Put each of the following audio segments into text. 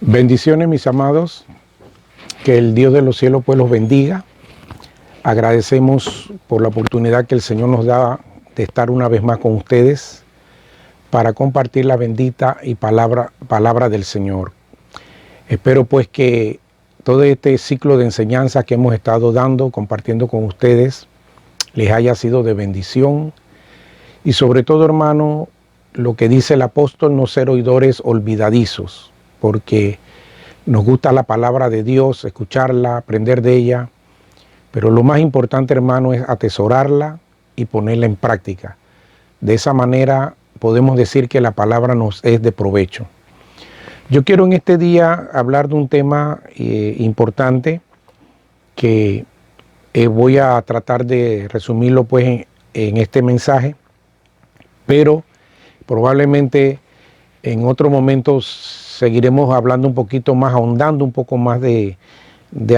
Bendiciones, mis amados, que el Dios de los cielos pues los bendiga. Agradecemos por la oportunidad que el Señor nos da de estar una vez más con ustedes para compartir la bendita y palabra del Señor. Espero pues que todo este ciclo de enseñanza que hemos estado dando, compartiendo con ustedes, les haya sido de bendición. Y sobre todo, hermano, lo que dice el apóstol, no ser oidores olvidadizos, porque nos gusta la palabra de Dios, escucharla, aprender de ella, pero lo más importante, hermano, es atesorarla y ponerla en práctica. De esa manera podemos decir que la palabra nos es de provecho. Yo quiero en este día hablar de un tema importante que voy a tratar de resumirlo pues en este mensaje, pero probablemente en otro momento seguiremos hablando un poquito más, ahondando un poco más de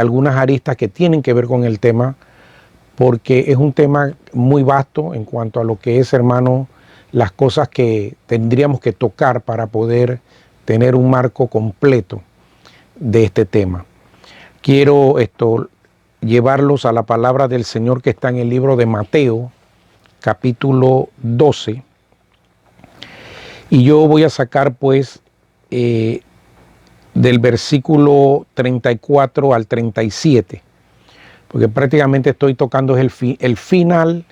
algunas aristas que tienen que ver con el tema, porque es un tema muy vasto en cuanto a lo que es, hermano, las cosas que tendríamos que tocar para poder tener un marco completo de este tema. Quiero llevarlos a la palabra del Señor que está en el libro de Mateo, capítulo 12, y yo voy a sacar pues del versículo 34 al 37, porque prácticamente estoy tocando el final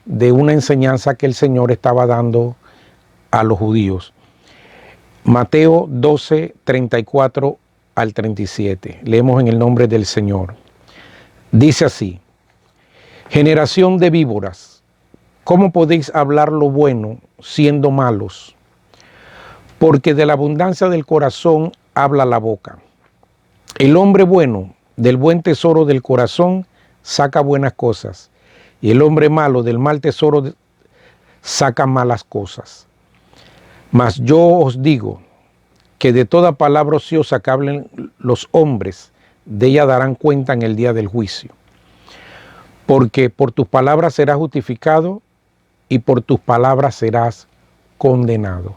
de una enseñanza que el Señor estaba dando a los judíos. Mateo 12, 34 al 37. Leemos en el nombre del Señor. Dice así: generación de víboras, ¿cómo podéis hablar lo bueno siendo malos? Porque de la abundancia del corazón habla la boca. El hombre bueno del buen tesoro del corazón saca buenas cosas, y el hombre malo del mal tesoro saca malas cosas. Mas yo os digo que de toda palabra ociosa que hablen los hombres, de ella darán cuenta en el día del juicio. Porque por tus palabras serás justificado y por tus palabras serás condenado.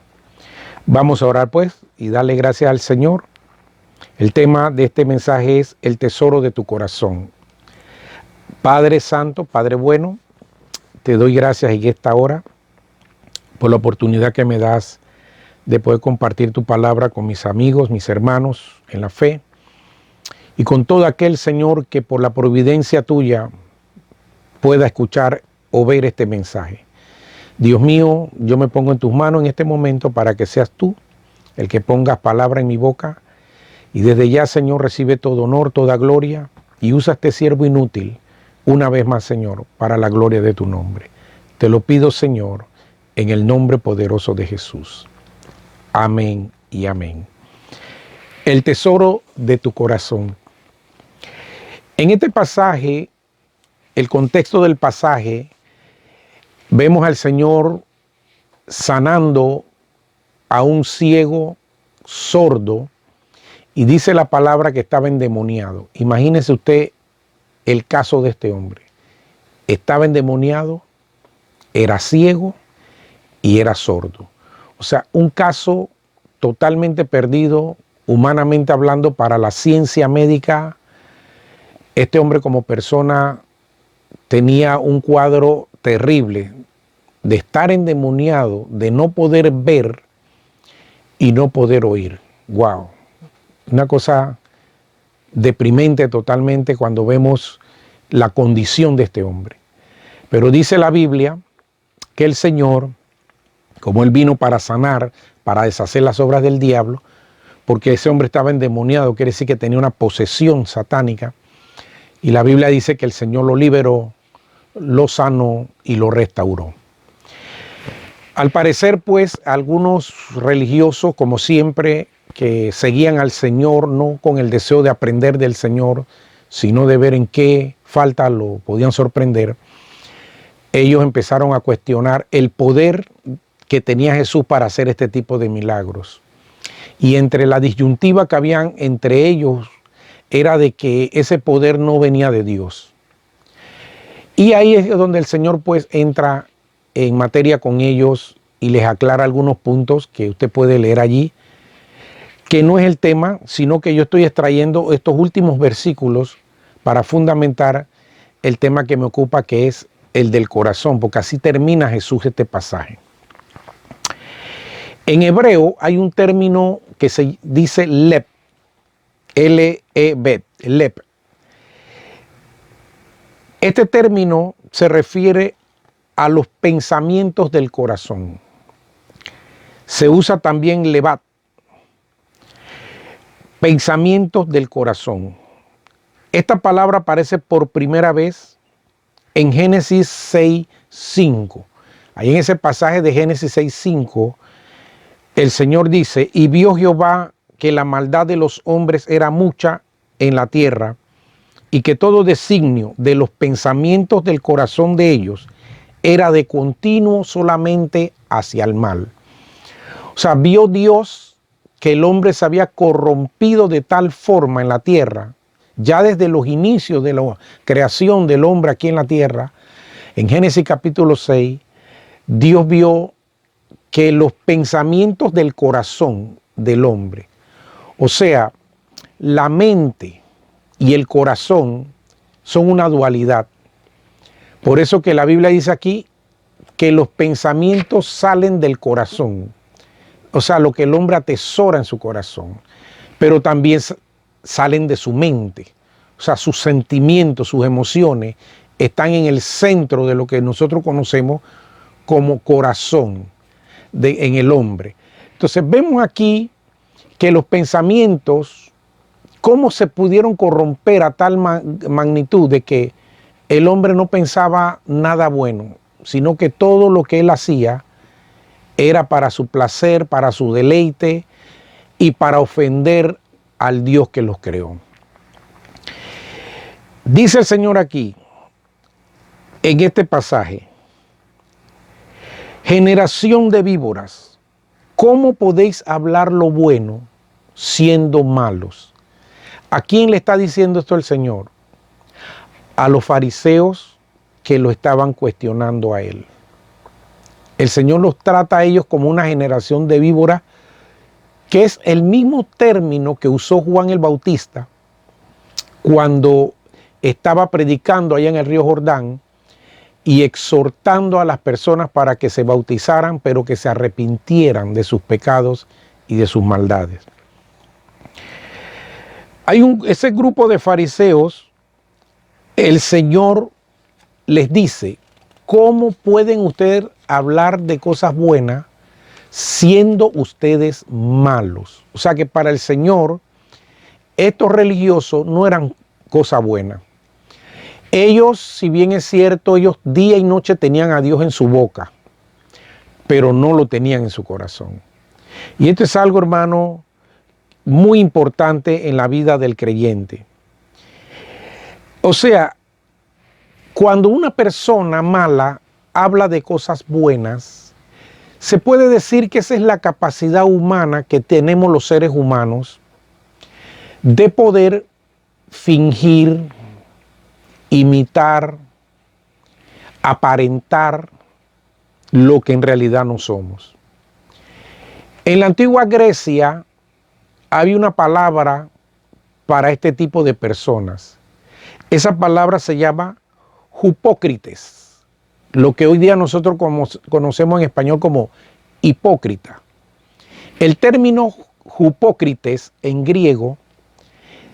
Vamos a orar pues y darle gracias al Señor. El tema de este mensaje es el tesoro de tu corazón. Padre Santo, Padre bueno, te doy gracias en esta hora por la oportunidad que me das de poder compartir tu palabra con mis amigos, mis hermanos en la fe, y con todo aquel, Señor, que por la providencia tuya pueda escuchar o ver este mensaje. Dios mío, yo me pongo en tus manos en este momento para que seas tú el que pongas palabra en mi boca, y desde ya, Señor, recibe todo honor, toda gloria, y usa este siervo inútil una vez más, Señor, para la gloria de tu nombre. Te lo pido, Señor, en el nombre poderoso de Jesús. Amén y amén. El tesoro de tu corazón. En este pasaje, el contexto del pasaje, vemos al Señor sanando a un ciego sordo, y dice la palabra que estaba endemoniado. Imagínese usted el caso de este hombre. Estaba endemoniado, era ciego y era sordo. O sea, un caso totalmente perdido, humanamente hablando, para la ciencia médica. Este hombre como persona tenía un cuadro terrible de estar endemoniado, de no poder ver y no poder oír. ¡Wow! Una cosa deprimente totalmente cuando vemos la condición de este hombre. Pero dice la Biblia que el Señor, como Él vino para sanar, para deshacer las obras del diablo, porque ese hombre estaba endemoniado, quiere decir que tenía una posesión satánica, y la Biblia dice que el Señor lo liberó, lo sanó y lo restauró. Al parecer, pues, algunos religiosos, como siempre, que seguían al Señor no con el deseo de aprender del Señor, sino de ver en qué falta lo podían sorprender, ellos empezaron a cuestionar el poder que tenía Jesús para hacer este tipo de milagros. Y entre la disyuntiva que habían entre ellos era de que ese poder no venía de Dios. Y ahí es donde el Señor pues entra en materia con ellos y les aclara algunos puntos que usted puede leer allí. que no es el tema, sino que yo estoy extrayendo estos últimos versículos para fundamentar el tema que me ocupa, que es el del corazón, porque así termina Jesús este pasaje. En hebreo hay un término que se dice lep, L-E-B, lep. Este término se refiere a los pensamientos del corazón. Se usa también levat, pensamientos del corazón. Esta palabra aparece por primera vez en Génesis 6:5. Ahí en ese pasaje de Génesis 6:5, el Señor dice: y vio Jehová que la maldad de los hombres era mucha en la tierra, y que todo designio de los pensamientos del corazón de ellos era de continuo solamente hacia el mal. O sea, vio Dios que el hombre se había corrompido de tal forma en la tierra, ya desde los inicios de la creación del hombre aquí en la tierra. En Génesis capítulo 6, Dios vio que los pensamientos del corazón del hombre, o sea, la mente y el corazón, son una dualidad. Por eso que la Biblia dice aquí que los pensamientos salen del corazón, o sea, lo que el hombre atesora en su corazón, pero también salen de su mente. O sea, sus sentimientos, sus emociones están en el centro de lo que nosotros conocemos como corazón en el hombre. Entonces vemos aquí que los pensamientos, cómo se pudieron corromper a tal magnitud de que el hombre no pensaba nada bueno, sino que todo lo que él hacía era para su placer, para su deleite y para ofender al Dios que los creó. Dice el Señor aquí, en este pasaje: generación de víboras, ¿cómo podéis hablar lo bueno siendo malos? ¿A quién le está diciendo esto el Señor? A los fariseos que lo estaban cuestionando a él. El Señor los trata a ellos como una generación de víboras, que es el mismo término que usó Juan el Bautista cuando estaba predicando allá en el río Jordán y exhortando a las personas para que se bautizaran, pero que se arrepintieran de sus pecados y de sus maldades. Ese grupo de fariseos, el Señor les dice: ¿cómo pueden ustedes hablar de cosas buenas siendo ustedes malos? O sea que para el Señor estos religiosos no eran cosa buena. Ellos, si bien es cierto, ellos día y noche tenían a Dios en su boca, pero no lo tenían en su corazón. Y esto es algo, hermano, muy importante en la vida del creyente. O sea, cuando una persona mala habla de cosas buenas, se puede decir que esa es la capacidad humana que tenemos los seres humanos de poder fingir, imitar, aparentar lo que en realidad no somos. En la antigua Grecia había una palabra para este tipo de personas. Esa palabra se llama hipócrites, lo que hoy día nosotros conocemos en español como hipócrita. El término hipócrites en griego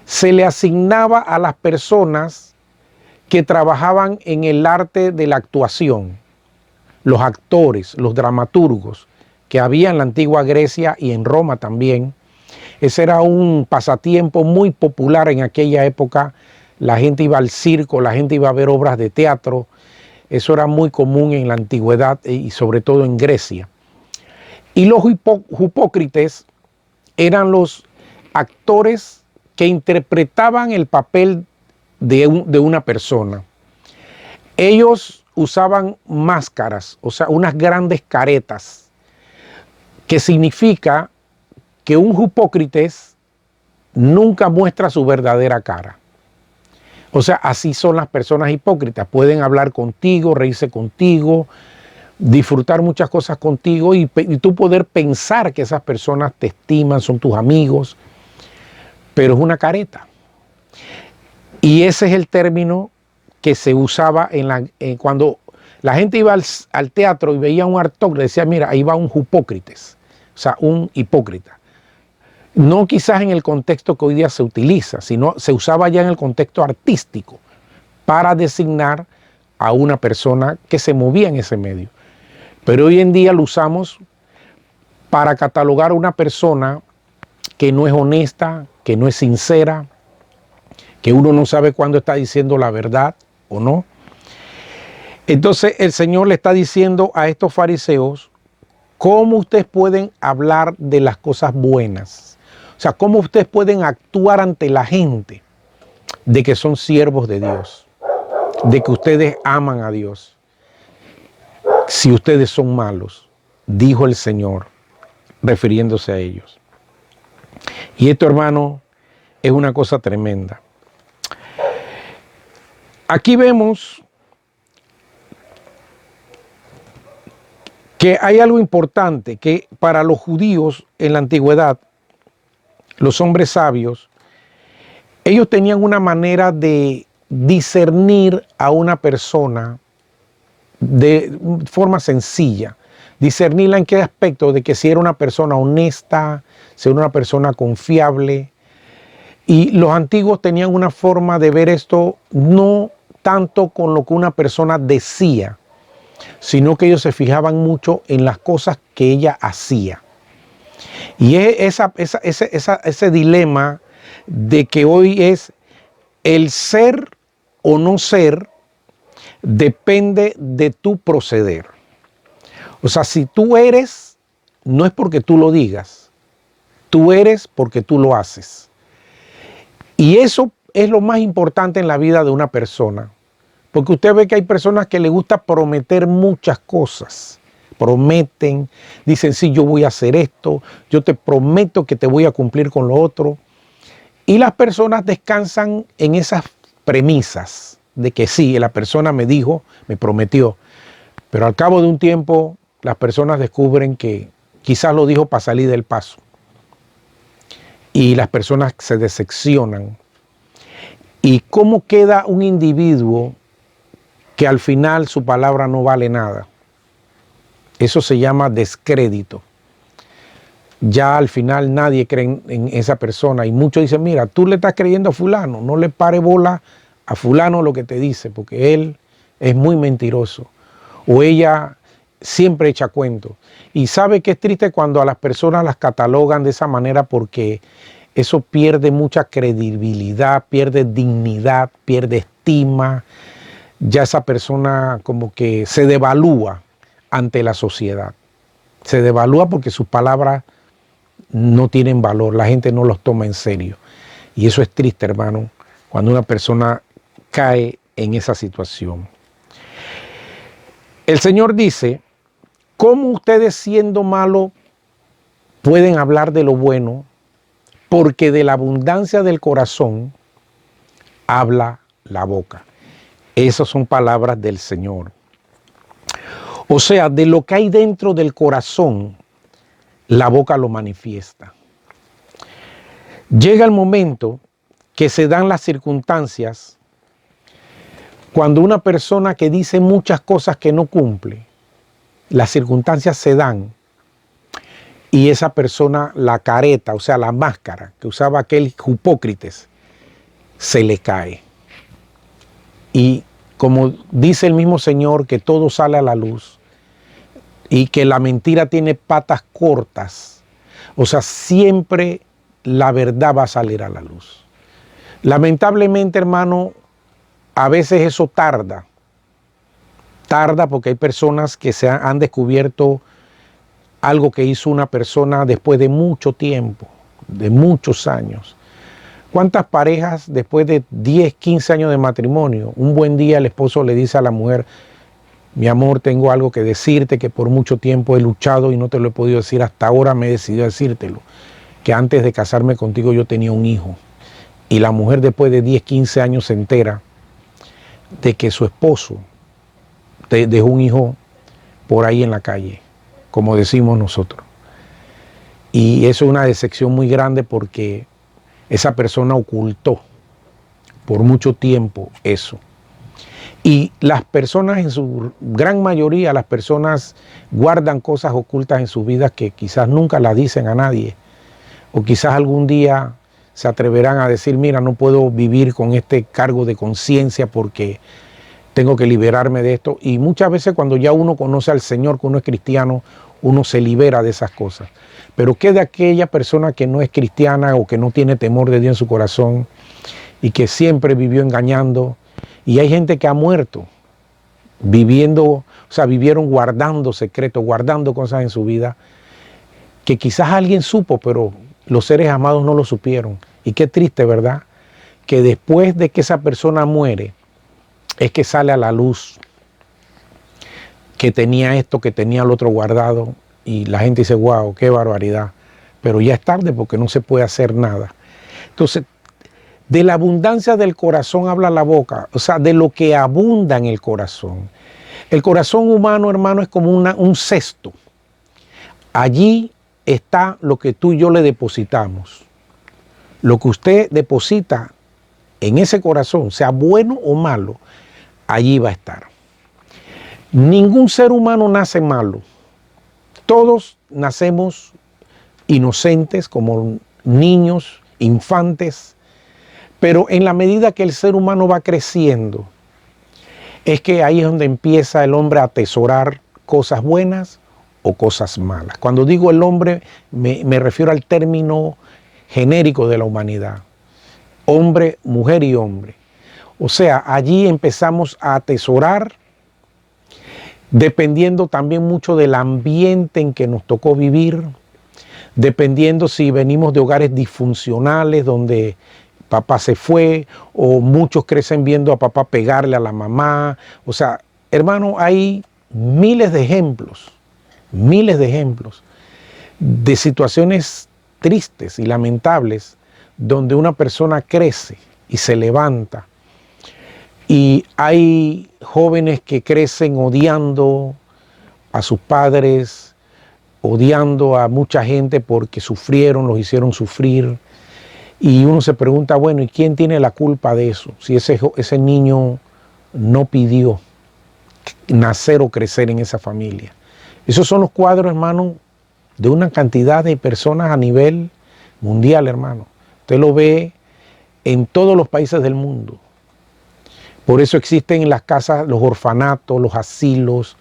se le asignaba a las personas que trabajaban en el arte de la actuación, los actores, los dramaturgos que había en la antigua Grecia y en Roma también. Ese era un pasatiempo muy popular en aquella época. La gente iba al circo, la gente iba a ver obras de teatro. Eso era muy común en la antigüedad y sobre todo en Grecia. Y los hipócrites eran los actores que interpretaban el papel de una persona. Ellos usaban máscaras, o sea, unas grandes caretas, que significa que un hipócrites nunca muestra su verdadera cara. O sea, así son las personas hipócritas. Pueden hablar contigo, reírse contigo, disfrutar muchas cosas contigo y tú poder pensar que esas personas te estiman, son tus amigos, pero es una careta. Y ese es el término que se usaba cuando la gente iba al teatro y veía un actor, le decía, mira, ahí va un hipócrites, o sea, un hipócrita. No quizás en el contexto que hoy día se utiliza, sino se usaba ya en el contexto artístico para designar a una persona que se movía en ese medio. Pero hoy en día lo usamos para catalogar a una persona que no es honesta, que no es sincera, que uno no sabe cuándo está diciendo la verdad o no. Entonces el Señor le está diciendo a estos fariseos cómo ustedes pueden hablar de las cosas buenas. O sea, cómo ustedes pueden actuar ante la gente de que son siervos de Dios, de que ustedes aman a Dios. Si ustedes son malos, dijo el Señor, refiriéndose a ellos. Y esto, hermano, es una cosa tremenda. Aquí vemos que hay algo importante, que para los judíos en la antigüedad, los hombres sabios, ellos tenían una manera de discernir a una persona de forma sencilla. Discernirla en qué aspecto, de que si era una persona honesta, si era una persona confiable. Y los antiguos tenían una forma de ver esto no tanto con lo que una persona decía, sino que ellos se fijaban mucho en las cosas que ella hacía. Y es ese dilema de que hoy es el ser o no ser depende de tu proceder. O sea, si tú eres, no es porque tú lo digas, tú eres porque tú lo haces. Y eso es lo más importante en la vida de una persona. Porque usted ve que hay personas que les gusta prometer muchas cosas. Prometen, dicen, sí, yo voy a hacer esto, yo te prometo que te voy a cumplir con lo otro. Y las personas descansan en esas premisas de que sí, la persona me dijo, me prometió. Pero al cabo de un tiempo, las personas descubren que quizás lo dijo para salir del paso. Y las personas se decepcionan. ¿Y cómo queda un individuo que al final su palabra no vale nada? Eso se llama descrédito. Ya al final nadie cree en esa persona y muchos dicen, mira, tú le estás creyendo a fulano, no le pare bola a fulano lo que te dice, porque él es muy mentiroso o ella siempre echa cuento. Y sabe que es triste cuando a las personas las catalogan de esa manera, porque eso pierde mucha credibilidad, pierde dignidad, pierde estima. Ya esa persona como que se devalúa ante la sociedad. Se devalúa porque sus palabras no tienen valor, la gente no los toma en serio. Y eso es triste, hermano, cuando una persona cae en esa situación. El Señor dice, ¿cómo ustedes siendo malos pueden hablar de lo bueno? Porque de la abundancia del corazón habla la boca. Esas son palabras del Señor. O sea, de lo que hay dentro del corazón, la boca lo manifiesta. Llega el momento que se dan las circunstancias cuando una persona que dice muchas cosas que no cumple, las circunstancias se dan y esa persona, la careta, o sea, la máscara que usaba aquel hipócrites, se le cae. Y como dice el mismo Señor, que todo sale a la luz y que la mentira tiene patas cortas, o sea, siempre la verdad va a salir a la luz. Lamentablemente, hermano, a veces eso tarda porque hay personas que han descubierto algo que hizo una persona después de mucho tiempo, de muchos años. ¿Cuántas parejas después de 10, 15 años de matrimonio, un buen día el esposo le dice a la mujer, mi amor, tengo algo que decirte, que por mucho tiempo he luchado y no te lo he podido decir, hasta ahora me he decidido a decírtelo, que antes de casarme contigo yo tenía un hijo? Y la mujer después de 10, 15 años se entera de que su esposo dejó un hijo por ahí en la calle, como decimos nosotros. Y eso es una decepción muy grande porque esa persona ocultó por mucho tiempo eso. Y las personas, en su gran mayoría, las personas guardan cosas ocultas en sus vidas que quizás nunca las dicen a nadie. O quizás algún día se atreverán a decir, mira, no puedo vivir con este cargo de conciencia porque tengo que liberarme de esto. Y muchas veces cuando ya uno conoce al Señor, que uno es cristiano, uno se libera de esas cosas. Pero ¿qué de aquella persona que no es cristiana o que no tiene temor de Dios en su corazón y que siempre vivió engañando? Y hay gente que ha muerto viviendo, o sea, vivieron guardando secretos, guardando cosas en su vida que quizás alguien supo, pero los seres amados no lo supieron. Y qué triste, ¿verdad? Que después de que esa persona muere, es que sale a la luz que tenía esto, que tenía lo otro guardado, y la gente dice, wow, qué barbaridad. Pero ya es tarde porque no se puede hacer nada. Entonces, de la abundancia del corazón habla la boca, o sea, de lo que abunda en el corazón. El corazón humano, hermano, es como un cesto. Allí está lo que tú y yo le depositamos. Lo que usted deposita en ese corazón, sea bueno o malo, allí va a estar. Ningún ser humano nace malo. Todos nacemos inocentes, como niños, infantes, pero en la medida que el ser humano va creciendo, es que ahí es donde empieza el hombre a atesorar cosas buenas o cosas malas. Cuando digo el hombre, me refiero al término genérico de la humanidad. Hombre, mujer y hombre. O sea, allí empezamos a atesorar, dependiendo también mucho del ambiente en que nos tocó vivir, dependiendo si venimos de hogares disfuncionales donde papá se fue, o muchos crecen viendo a papá pegarle a la mamá. O sea, hermano, hay miles de ejemplos de situaciones tristes y lamentables donde una persona crece y se levanta. Y hay jóvenes que crecen odiando a sus padres, odiando a mucha gente porque sufrieron, los hicieron sufrir. Y uno se pregunta, bueno, ¿y quién tiene la culpa de eso? Si ese niño no pidió nacer o crecer en esa familia. Esos son los cuadros, hermano, de una cantidad de personas a nivel mundial, hermano. Usted lo ve en todos los países del mundo. Por eso existen en las casas los orfanatos, los asilos,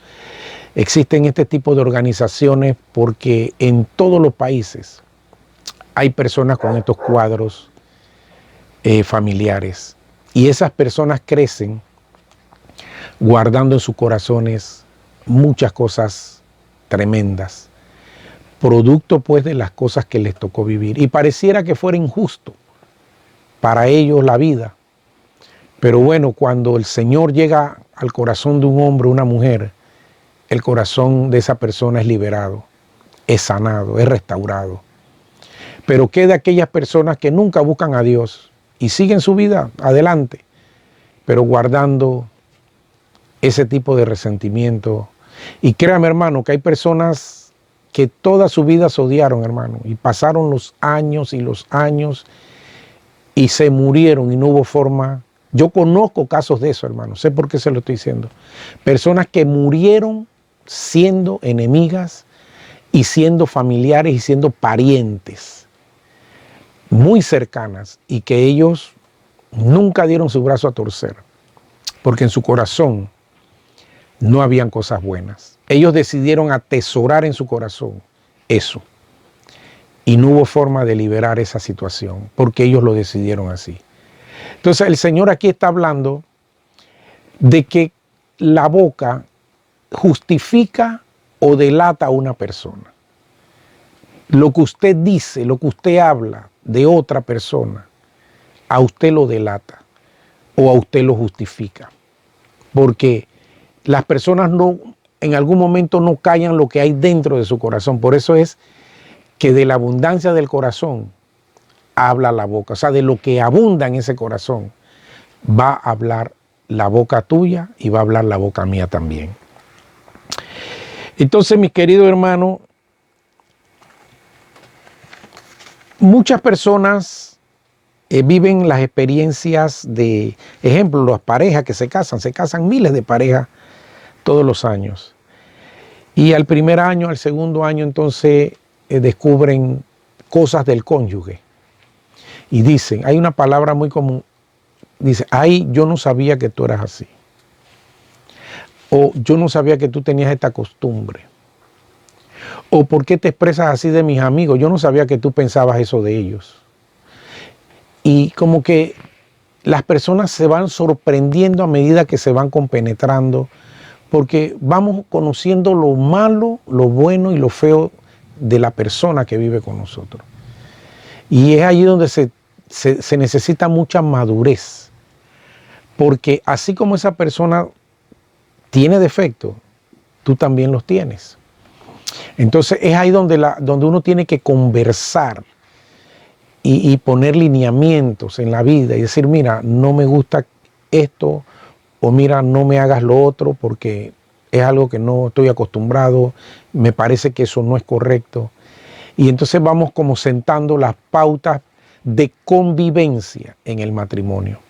existen este tipo de organizaciones porque en todos los países hay personas con estos cuadros familiares. Y esas personas crecen guardando en sus corazones muchas cosas tremendas, producto pues de las cosas que les tocó vivir. Y pareciera que fuera injusto para ellos la vida. Pero bueno, cuando el Señor llega al corazón de un hombre o una mujer, el corazón de esa persona es liberado, es sanado, es restaurado. Pero ¿qué de aquellas personas que nunca buscan a Dios y siguen su vida adelante, pero guardando ese tipo de resentimiento? Y créame, hermano, que hay personas que toda su vida se odiaron, hermano, y pasaron los años y los años y se murieron y no hubo forma. Yo conozco casos de eso, hermano, sé por qué se lo estoy diciendo. Personas que murieron siendo enemigas y siendo familiares y siendo parientes muy cercanas, y que ellos nunca dieron su brazo a torcer, porque en su corazón no habían cosas buenas. Ellos decidieron atesorar en su corazón eso, y no hubo forma de liberar esa situación, porque ellos lo decidieron así. Entonces el Señor aquí está hablando de que la boca justifica o delata a una persona. Lo que usted dice, lo que usted habla de otra persona, a usted lo delata o a usted lo justifica. Porque las personas no, en algún momento no callan lo que hay dentro de su corazón. Por eso es que de la abundancia del corazón habla la boca. O sea, de lo que abunda en ese corazón va a hablar la boca tuya y va a hablar la boca mía también. Entonces, mi querido hermano, muchas personas viven las experiencias de, ejemplo, las parejas que se casan miles de parejas todos los años. Y al primer año, al segundo año, entonces descubren cosas del cónyuge. Y dicen, hay una palabra muy común, dice, ay, yo no sabía que tú eras así. O yo no sabía que tú tenías esta costumbre. O ¿por qué te expresas así de mis amigos? Yo no sabía que tú pensabas eso de ellos. Y como que las personas se van sorprendiendo a medida que se van compenetrando, porque vamos conociendo lo malo, lo bueno y lo feo de la persona que vive con nosotros. Y es ahí donde se necesita mucha madurez, porque así como esa persona tiene defectos, tú también los tienes. Entonces es ahí donde uno tiene que conversar y poner lineamientos en la vida y decir, mira, no me gusta esto, o mira, no me hagas lo otro porque es algo que no estoy acostumbrado, me parece que eso no es correcto. Y entonces vamos como sentando las pautas de convivencia en el matrimonio.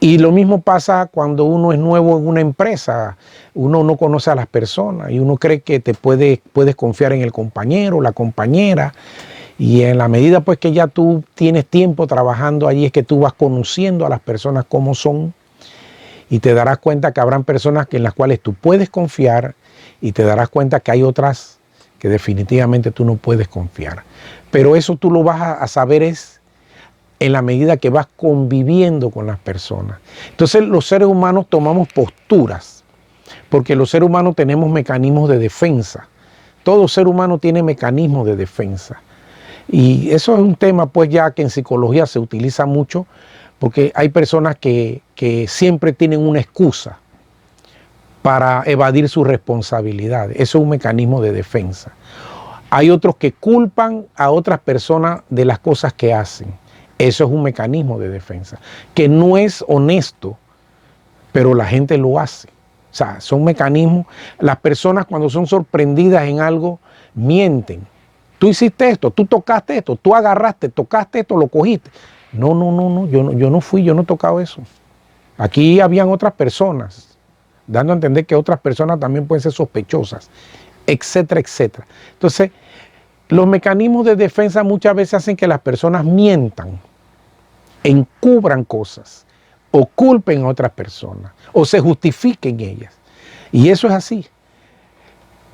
Y lo mismo pasa cuando uno es nuevo en una empresa, uno no conoce a las personas y uno cree que puedes confiar en el compañero, la compañera, y en la medida pues que ya tú tienes tiempo trabajando allí es que tú vas conociendo a las personas como son y te darás cuenta que habrán personas en las cuales tú puedes confiar y te darás cuenta que hay otras que definitivamente tú no puedes confiar. Pero eso tú lo vas a saber es en la medida que vas conviviendo con las personas. Entonces los seres humanos tomamos posturas, porque los seres humanos tenemos mecanismos de defensa. Todo ser humano tiene mecanismos de defensa. Y eso es un tema pues ya que en psicología se utiliza mucho, porque hay personas que siempre tienen una excusa para evadir sus responsabilidades. Eso es un mecanismo de defensa. Hay otros que culpan a otras personas de las cosas que hacen. Eso es un mecanismo de defensa, que no es honesto, pero la gente lo hace. O sea, son mecanismos. Las personas cuando son sorprendidas en algo, mienten. Tú hiciste esto, tú tocaste esto, tú agarraste, tocaste esto, lo cogiste. No, yo no fui, yo no he tocado eso. Aquí habían otras personas, dando a entender que otras personas también pueden ser sospechosas, etcétera, etcétera. Entonces, los mecanismos de defensa muchas veces hacen que las personas mientan, encubran cosas, o culpen a otras personas, o se justifiquen ellas. Y eso es así.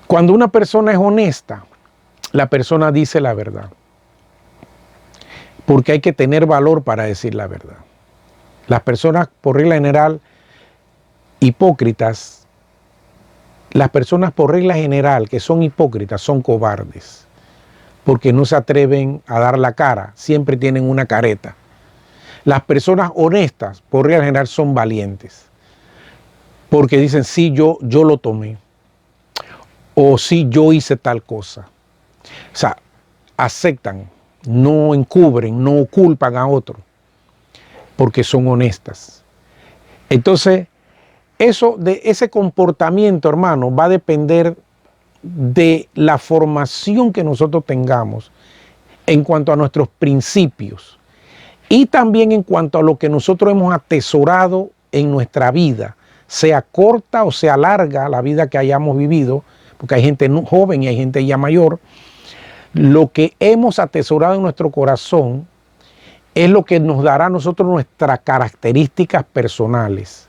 Cuando una persona es honesta, la persona dice la verdad. Porque hay que tener valor para decir la verdad. Las personas, por regla general, hipócritas, las personas por regla general que son hipócritas son cobardes. Porque no se atreven a dar la cara, siempre tienen una careta. Las personas honestas, por regla general, son valientes. Porque dicen, sí, yo lo tomé. O sí, yo hice tal cosa. O sea, aceptan, no encubren, no culpan a otro. Porque son honestas. Entonces, ese comportamiento, hermano, va a depender de la formación que nosotros tengamos en cuanto a nuestros principios. Y también en cuanto a lo que nosotros hemos atesorado en nuestra vida, sea corta o sea larga la vida que hayamos vivido, porque hay gente joven y hay gente ya mayor, lo que hemos atesorado en nuestro corazón es lo que nos dará a nosotros nuestras características personales.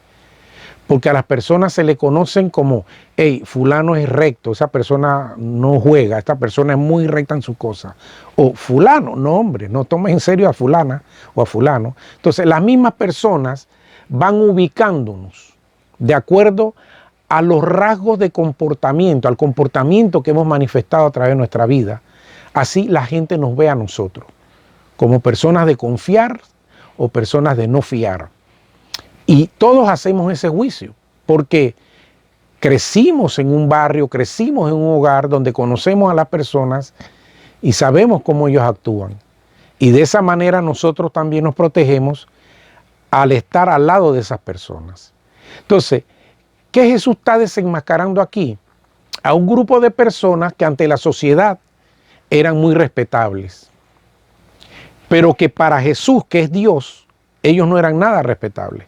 Porque a las personas se le conocen como, hey, fulano es recto, esa persona no juega, esta persona es muy recta en sus cosas. O fulano, no hombre, no tomes en serio a fulana o a fulano. Entonces las mismas personas van ubicándonos de acuerdo a los rasgos de comportamiento, al comportamiento que hemos manifestado a través de nuestra vida. Así la gente nos ve a nosotros, como personas de confiar o personas de no fiar. Y todos hacemos ese juicio, porque crecimos en un barrio, crecimos en un hogar donde conocemos a las personas y sabemos cómo ellos actúan. Y de esa manera nosotros también nos protegemos al estar al lado de esas personas. Entonces, ¿qué Jesús está desenmascarando aquí? a un grupo de personas que ante la sociedad eran muy respetables, pero que para Jesús, que es Dios, ellos no eran nada respetables.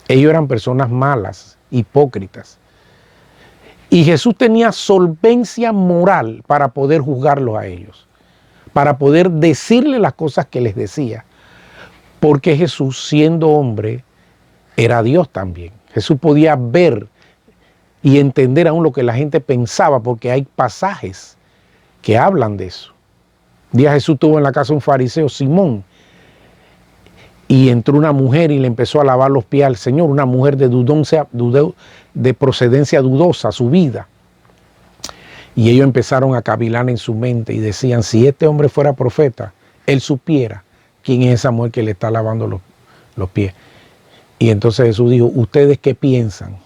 Ellos eran personas malas, hipócritas. Y Jesús tenía solvencia moral para poder juzgarlos a ellos, para poder decirle las cosas que les decía, porque Jesús, siendo hombre, era Dios también. Jesús podía ver y entender aún lo que la gente pensaba, porque hay pasajes que hablan de eso. Un día Jesús tuvo en la casa un fariseo, Simón, y entró una mujer y le empezó a lavar los pies al Señor, una mujer de procedencia dudosa, su vida. Y ellos empezaron a cavilar en su mente y decían, si este hombre fuera profeta, él supiera quién es esa mujer que le está lavando los pies. Y entonces Jesús dijo, ¿ustedes qué piensan?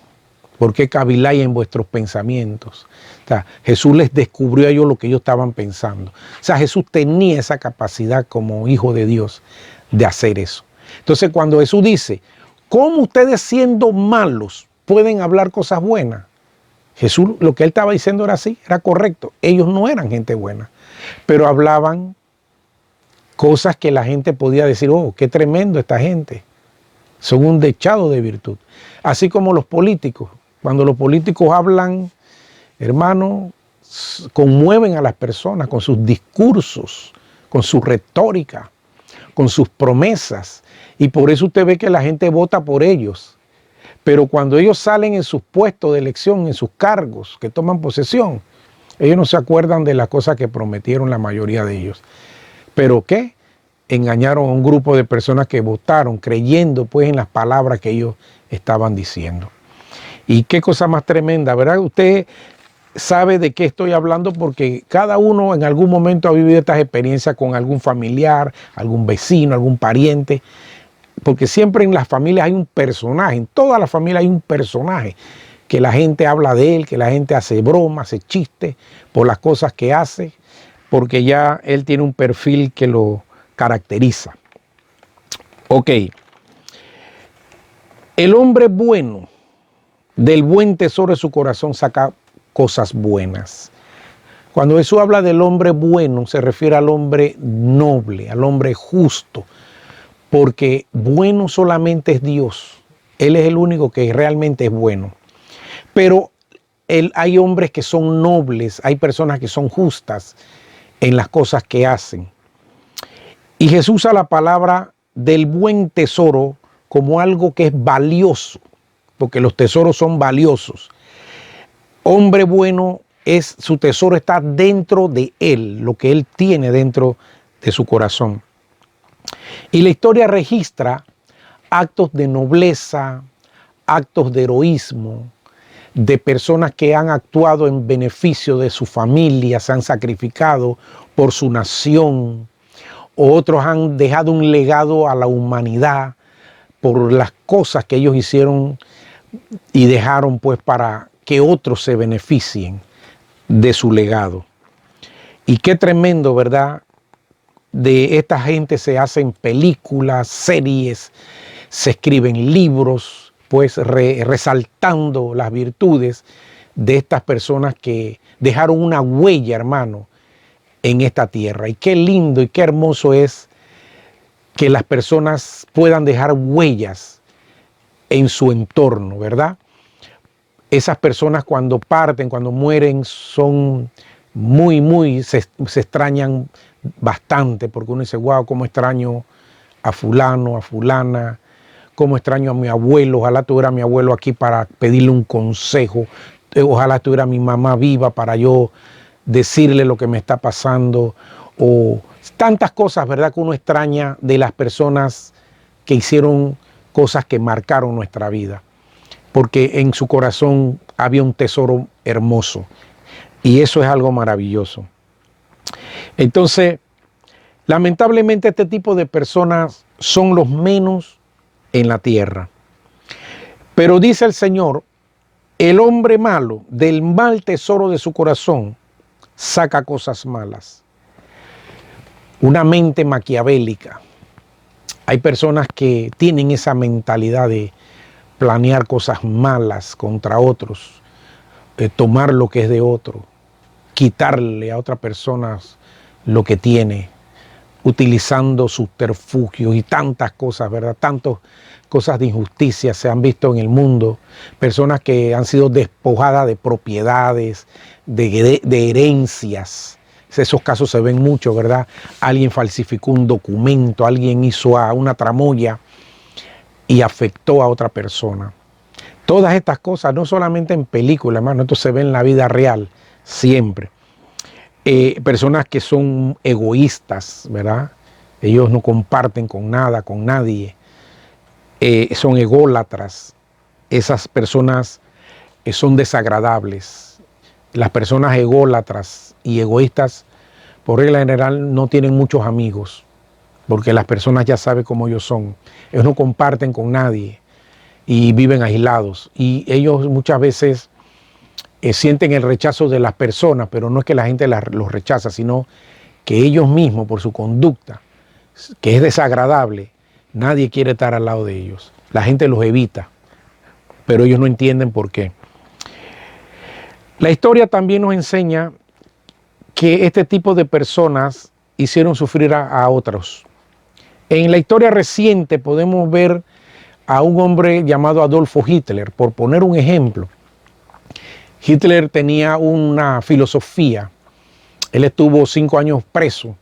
¿Por qué caviláis en vuestros pensamientos? O sea, Jesús les descubrió a ellos lo que ellos estaban pensando. O sea, Jesús tenía esa capacidad como hijo de Dios de hacer eso. Entonces cuando Jesús dice, ¿cómo ustedes siendo malos pueden hablar cosas buenas? Jesús, lo que él estaba diciendo era así, era correcto. Ellos no eran gente buena, pero hablaban cosas que la gente podía decir, oh, qué tremendo esta gente. Son un dechado de virtud. Así como los políticos. Cuando los políticos hablan, hermano, conmueven a las personas con sus discursos, con su retórica, con sus promesas. Y por eso usted ve que la gente vota por ellos. Pero cuando ellos salen en sus puestos de elección, en sus cargos, que toman posesión, ellos no se acuerdan de las cosas que prometieron la mayoría de ellos. ¿Pero qué? Engañaron a un grupo de personas que votaron creyendo pues en las palabras que ellos estaban diciendo. Y qué cosa más tremenda, ¿verdad? Usted sabe de qué estoy hablando porque cada uno en algún momento ha vivido estas experiencias con algún familiar, algún vecino, algún pariente, porque siempre en las familias hay un personaje, en todas las familias hay un personaje que la gente habla de él, que la gente hace bromas, hace chistes por las cosas que hace, porque ya él tiene un perfil que lo caracteriza. Ok. El hombre bueno, del buen tesoro de su corazón saca cosas buenas. Cuando Jesús habla del hombre bueno, se refiere al hombre noble, al hombre justo, porque bueno solamente es Dios. Él es el único que realmente es bueno. Pero hay hombres que son nobles, hay personas que son justas en las cosas que hacen. Y Jesús usa la palabra del buen tesoro como algo que es valioso, porque los tesoros son valiosos. Hombre bueno su tesoro está dentro de él, lo que él tiene dentro de su corazón. Y la historia registra actos de nobleza, actos de heroísmo, de personas que han actuado en beneficio de su familia, se han sacrificado por su nación, o otros han dejado un legado a la humanidad por las cosas que ellos hicieron y dejaron pues para que otros se beneficien de su legado. Y qué tremendo, ¿verdad? De esta gente se hacen películas, series, se escriben libros, pues resaltando las virtudes de estas personas que dejaron una huella, hermano, en esta tierra. Y qué lindo y qué hermoso es que las personas puedan dejar huellas en su entorno, ¿verdad? Esas personas cuando parten, cuando mueren, son se extrañan bastante, porque uno dice, wow, cómo extraño a fulano, a fulana, cómo extraño a mi abuelo, ojalá tuviera a mi abuelo aquí para pedirle un consejo, ojalá tuviera a mi mamá viva para yo decirle lo que me está pasando, o tantas cosas, ¿verdad?, que uno extraña de las personas que hicieron cosas que marcaron nuestra vida, porque en su corazón había un tesoro hermoso, y eso es algo maravilloso. Entonces, lamentablemente este tipo de personas son los menos en la tierra. Pero dice el Señor, el hombre malo del mal tesoro de su corazón saca cosas malas. Una mente maquiavélica. Hay personas que tienen esa mentalidad de planear cosas malas contra otros tomar lo que es de otro, quitarle a otras personas lo que tiene, utilizando subterfugios y tantas cosas, ¿verdad? Tantas cosas de injusticia se han visto en el mundo, personas que han sido despojadas de propiedades, de herencias. Esos casos se ven mucho, ¿verdad? Alguien falsificó un documento, alguien hizo una tramoya y afectó a otra persona. Todas estas cosas, no solamente en películas, hermano, esto se ve en la vida real, siempre. Personas que son egoístas, ¿verdad? Ellos no comparten con nada, con nadie. Son ególatras. Esas personas son desagradables. Las personas ególatras y egoístas, por regla general, no tienen muchos amigos, porque las personas ya saben cómo ellos son. Ellos no comparten con nadie y viven aislados. Y ellos muchas veces sienten el rechazo de las personas, pero no es que la gente los rechaza, sino que ellos mismos, por su conducta, que es desagradable, nadie quiere estar al lado de ellos. La gente los evita, pero ellos no entienden por qué. La historia también nos enseña que este tipo de personas hicieron sufrir a otros. En la historia reciente podemos ver a un hombre llamado Adolfo Hitler, por poner un ejemplo. Hitler tenía una filosofía. Él estuvo 5 años preso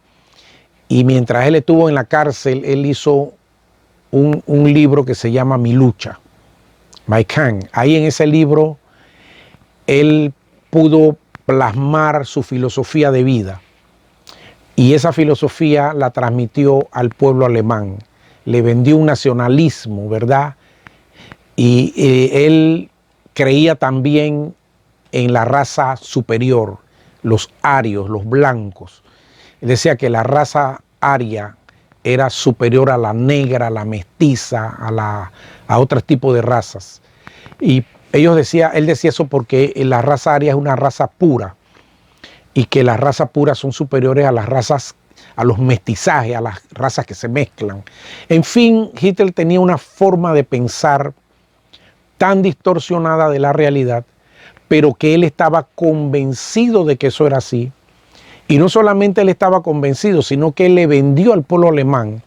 y mientras él estuvo en la cárcel, él hizo un libro que se llama Mi lucha, Mein Kampf. Ahí en ese libro, él pudo plasmar su filosofía de vida y esa filosofía la transmitió al pueblo alemán. Le vendió un nacionalismo, ¿verdad? Y él creía también en la raza superior, los arios, los blancos. Él decía que la raza aria era superior a la negra, a la mestiza, a otros tipos de razas. Y él decía eso porque la raza aria es una raza pura y que las razas puras son superiores a las razas, a los mestizajes, a las razas que se mezclan. En fin, Hitler tenía una forma de pensar tan distorsionada de la realidad, pero que él estaba convencido de que eso era así. Y no solamente él estaba convencido, sino que él le vendió al pueblo alemán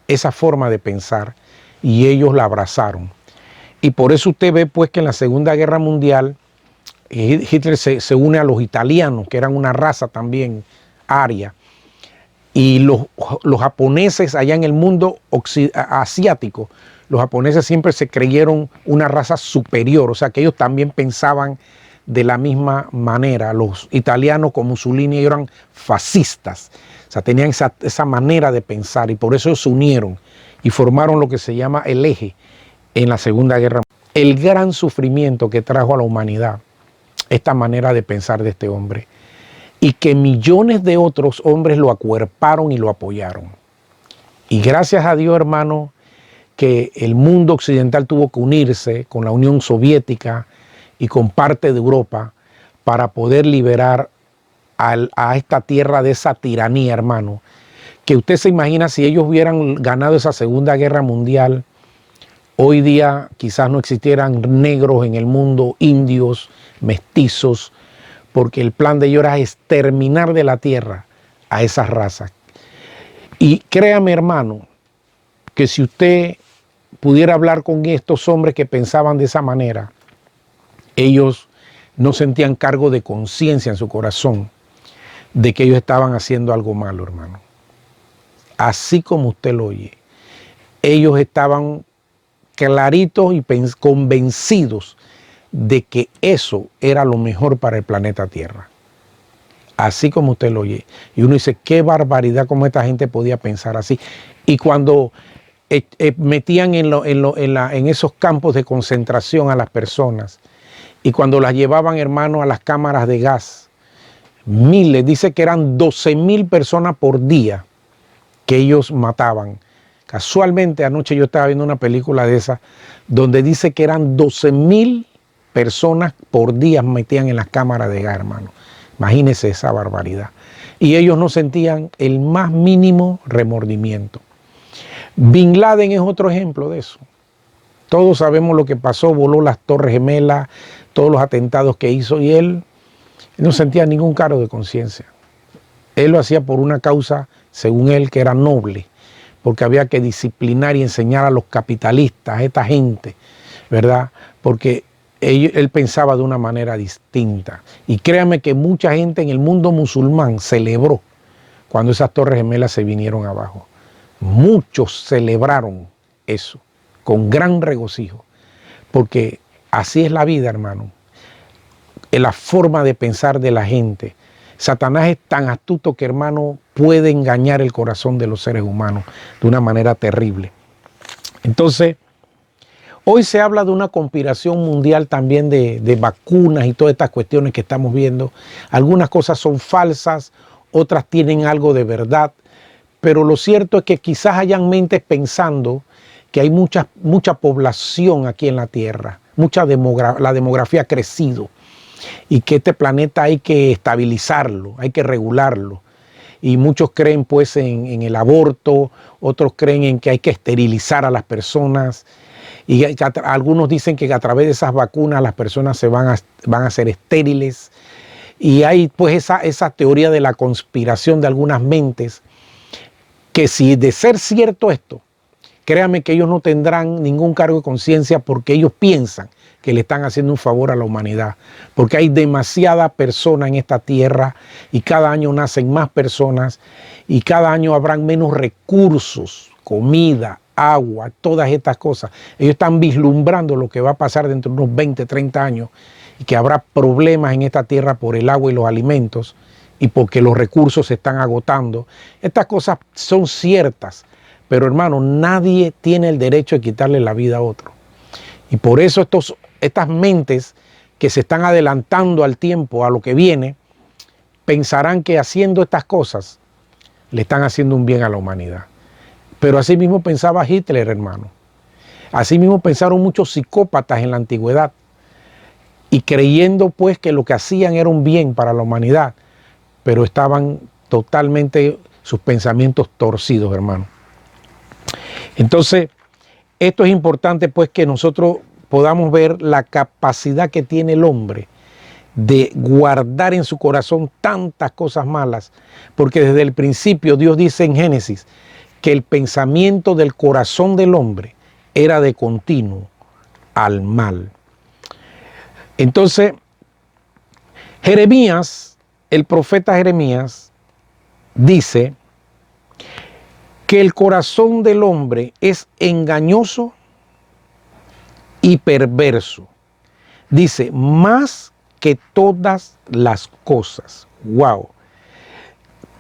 esa forma de pensar y ellos la abrazaron. Y por eso usted ve pues que en la Segunda Guerra Mundial Hitler se une a los italianos, que eran una raza también aria. Y los japoneses allá en el mundo asiático, los japoneses siempre se creyeron una raza superior, o sea que ellos también pensaban de la misma manera. Los italianos con Mussolini eran fascistas, o sea, tenían esa manera de pensar y por eso se unieron y formaron lo que se llama el eje en la Segunda Guerra Mundial. El gran sufrimiento que trajo a la humanidad esta manera de pensar de este hombre y que millones de otros hombres lo acuerparon y lo apoyaron. Y gracias a Dios, hermano, que el mundo occidental tuvo que unirse con la Unión Soviética y con parte de Europa para poder liberar a esta tierra de esa tiranía, hermano. Que usted se imagina si ellos hubieran ganado esa Segunda Guerra Mundial, hoy día quizás no existieran negros en el mundo, indios, mestizos, porque el plan de ellos era exterminar de la tierra a esas razas. Y créame, hermano, que si usted pudiera hablar con estos hombres que pensaban de esa manera, ellos no sentían cargo de conciencia en su corazón de que ellos estaban haciendo algo malo, hermano. Así como usted lo oye, ellos estaban claritos y convencidos de que eso era lo mejor para el planeta Tierra. Así como usted lo oye. Y uno dice, qué barbaridad cómo esta gente podía pensar así. Y cuando metían en esos campos de concentración a las personas, y cuando las llevaban, hermano, a las cámaras de gas, miles, dice que eran 12,000 personas por día que ellos mataban. Casualmente anoche yo estaba viendo una película de esa, donde dice que eran 12,000 personas por día metían en las cámaras de gas, hermano. Imagínense esa barbaridad. Y ellos no sentían el más mínimo remordimiento. Bin Laden es otro ejemplo de eso. Todos sabemos lo que pasó, voló las Torres Gemelas, todos los atentados que hizo, y él no sentía ningún cargo de conciencia. Él lo hacía por una causa, según él, que era noble, porque había que disciplinar y enseñar a los capitalistas, a esta gente, ¿verdad? Porque él pensaba de una manera distinta. Y créame que mucha gente en el mundo musulmán celebró cuando esas torres gemelas se vinieron abajo. Muchos celebraron eso con gran regocijo, porque así es la vida, hermano. Es la forma de pensar de la gente. Satanás es tan astuto que, hermano, puede engañar el corazón de los seres humanos de una manera terrible. Entonces, hoy se habla de una conspiración mundial también de vacunas y todas estas cuestiones que estamos viendo. Algunas cosas son falsas, otras tienen algo de verdad, pero lo cierto es que quizás hayan mentes pensando que hay mucha población aquí en la Tierra, la demografía ha crecido, y que este planeta hay que estabilizarlo, hay que regularlo. Y muchos creen pues en el aborto, otros creen en que hay que esterilizar a las personas, y algunos dicen que a través de esas vacunas las personas van a ser estériles. Y hay pues esa teoría de la conspiración de algunas mentes, que si de ser cierto esto, créanme que ellos no tendrán ningún cargo de conciencia, porque ellos piensan que le están haciendo un favor a la humanidad, porque hay demasiadas personas en esta tierra y cada año nacen más personas y cada año habrán menos recursos, comida, agua, todas estas cosas. Ellos están vislumbrando lo que va a pasar dentro de unos 20, 30 años, y que habrá problemas en esta tierra por el agua y los alimentos y porque los recursos se están agotando. Estas cosas son ciertas, pero hermano, nadie tiene el derecho de quitarle la vida a otro. Y por eso estas mentes que se están adelantando al tiempo, a lo que viene, pensarán que haciendo estas cosas le están haciendo un bien a la humanidad. Pero así mismo pensaba Hitler, hermano. Así mismo pensaron muchos psicópatas en la antigüedad, y creyendo pues que lo que hacían era un bien para la humanidad, pero estaban totalmente sus pensamientos torcidos, hermano. Entonces, esto es importante pues que nosotros podamos ver la capacidad que tiene el hombre de guardar en su corazón tantas cosas malas, porque desde el principio Dios dice en Génesis que el pensamiento del corazón del hombre era de continuo al mal. Entonces, Jeremías, el profeta Jeremías, dice que el corazón del hombre es engañoso y perverso. Dice, más que todas las cosas. ¡Wow!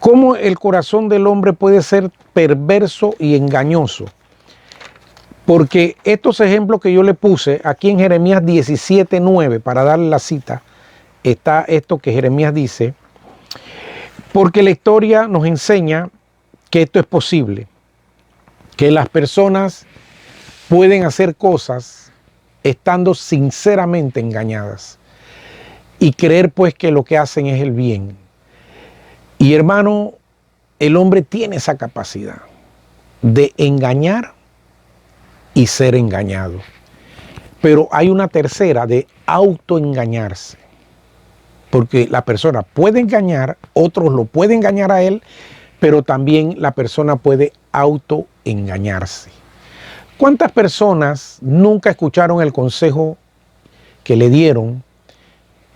¿Cómo el corazón del hombre puede ser perverso y engañoso? Porque estos ejemplos que yo le puse aquí en Jeremías 17:9, para darle la cita, está esto que Jeremías dice, porque la historia nos enseña que esto es posible, que las personas pueden hacer cosas estando sinceramente engañadas y creer pues que lo que hacen es el bien. Y hermano, el hombre tiene esa capacidad de engañar y ser engañado. Pero hay una tercera, de autoengañarse. Porque la persona puede engañar, otros lo pueden engañar a él, pero también la persona puede autoengañarse. ¿Cuántas personas nunca escucharon el consejo que le dieron